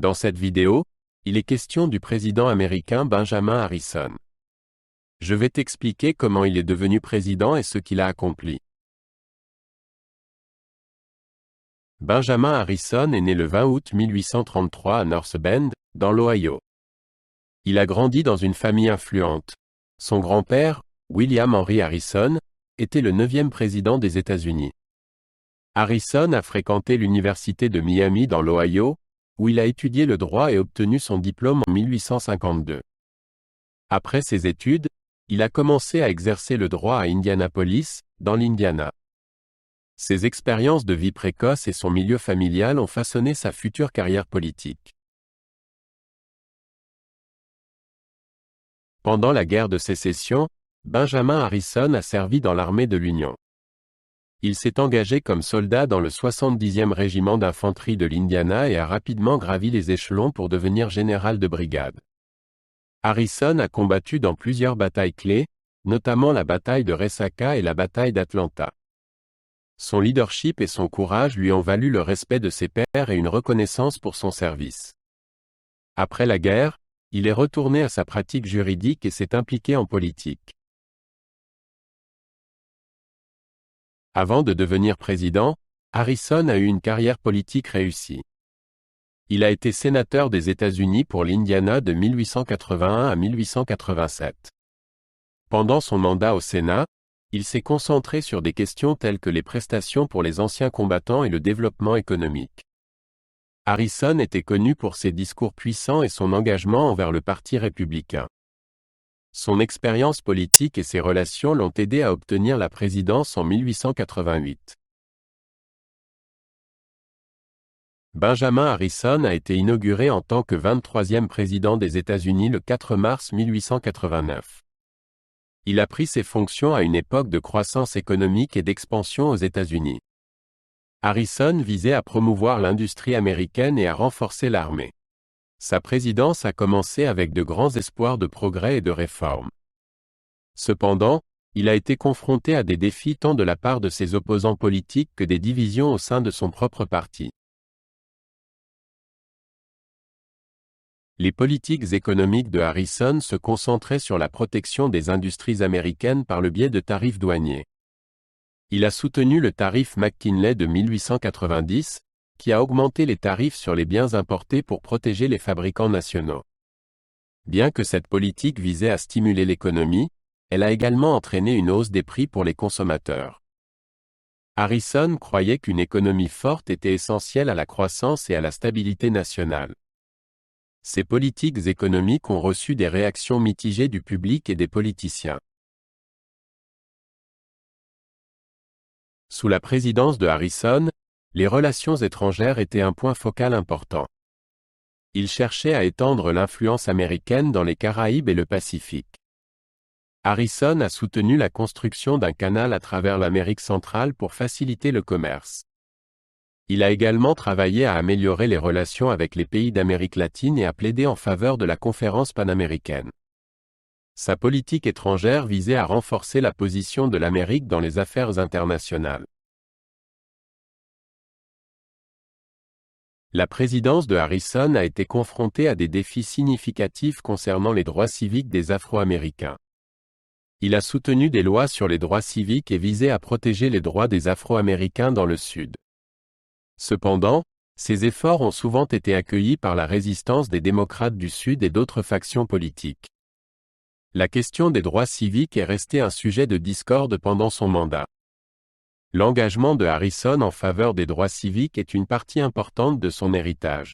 Dans cette vidéo, il est question du président américain Benjamin Harrison. Je vais t'expliquer comment il est devenu président et ce qu'il a accompli. Benjamin Harrison est né le 20 août 1833 à North Bend, dans l'Ohio. Il a grandi dans une famille influente. Son grand-père, William Henry Harrison, était le 9e président des États-Unis. Harrison a fréquenté l'université de Miami dans l'Ohio, où il a étudié le droit et obtenu son diplôme en 1852. Après ses études, il a commencé à exercer le droit à Indianapolis, dans l'Indiana. Ses expériences de vie précoce et son milieu familial ont façonné sa future carrière politique. Pendant la guerre de Sécession, Benjamin Harrison a servi dans l'armée de l'Union. Il s'est engagé comme soldat dans le 70e régiment d'infanterie de l'Indiana et a rapidement gravi les échelons pour devenir général de brigade. Harrison a combattu dans plusieurs batailles clés, notamment la bataille de Resaca et la bataille d'Atlanta. Son leadership et son courage lui ont valu le respect de ses pairs et une reconnaissance pour son service. Après la guerre, il est retourné à sa pratique juridique et s'est impliqué en politique. Avant de devenir président, Harrison a eu une carrière politique réussie. Il a été sénateur des États-Unis pour l'Indiana de 1881 à 1887. Pendant son mandat au Sénat, il s'est concentré sur des questions telles que les prestations pour les anciens combattants et le développement économique. Harrison était connu pour ses discours puissants et son engagement envers le Parti républicain. Son expérience politique et ses relations l'ont aidé à obtenir la présidence en 1888. Benjamin Harrison a été inauguré en tant que 23e président des États-Unis le 4 mars 1889. Il a pris ses fonctions à une époque de croissance économique et d'expansion aux États-Unis. Harrison visait à promouvoir l'industrie américaine et à renforcer l'armée. Sa présidence a commencé avec de grands espoirs de progrès et de réformes. Cependant, il a été confronté à des défis tant de la part de ses opposants politiques que des divisions au sein de son propre parti. Les politiques économiques de Harrison se concentraient sur la protection des industries américaines par le biais de tarifs douaniers. Il a soutenu le tarif McKinley de 1890, qui a augmenté les tarifs sur les biens importés pour protéger les fabricants nationaux. Bien que cette politique visait à stimuler l'économie, elle a également entraîné une hausse des prix pour les consommateurs. Harrison croyait qu'une économie forte était essentielle à la croissance et à la stabilité nationale. Ces politiques économiques ont reçu des réactions mitigées du public et des politiciens. Sous la présidence de Harrison, les relations étrangères étaient un point focal important. Il cherchait à étendre l'influence américaine dans les Caraïbes et le Pacifique. Harrison a soutenu la construction d'un canal à travers l'Amérique centrale pour faciliter le commerce. Il a également travaillé à améliorer les relations avec les pays d'Amérique latine et a plaidé en faveur de la conférence panaméricaine. Sa politique étrangère visait à renforcer la position de l'Amérique dans les affaires internationales. La présidence de Harrison a été confrontée à des défis significatifs concernant les droits civiques des Afro-Américains. Il a soutenu des lois sur les droits civiques et visé à protéger les droits des Afro-Américains dans le Sud. Cependant, ces efforts ont souvent été accueillis par la résistance des démocrates du Sud et d'autres factions politiques. La question des droits civiques est restée un sujet de discorde pendant son mandat. L'engagement de Harrison en faveur des droits civiques est une partie importante de son héritage.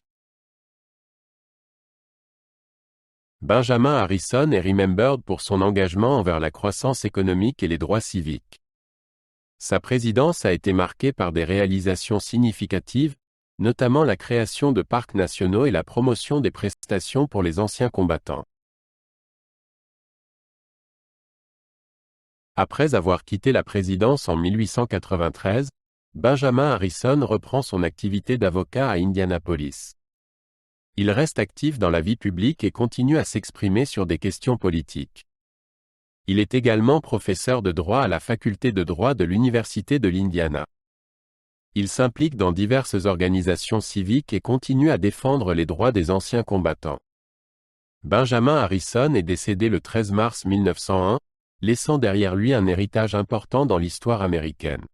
Benjamin Harrison est remembered pour son engagement envers la croissance économique et les droits civiques. Sa présidence a été marquée par des réalisations significatives, notamment la création de parcs nationaux et la promotion des prestations pour les anciens combattants. Après avoir quitté la présidence en 1893, Benjamin Harrison reprend son activité d'avocat à Indianapolis. Il reste actif dans la vie publique et continue à s'exprimer sur des questions politiques. Il est également professeur de droit à la faculté de droit de l'Université de l'Indiana. Il s'implique dans diverses organisations civiques et continue à défendre les droits des anciens combattants. Benjamin Harrison est décédé le 13 mars 1901, laissant derrière lui un héritage important dans l'histoire américaine.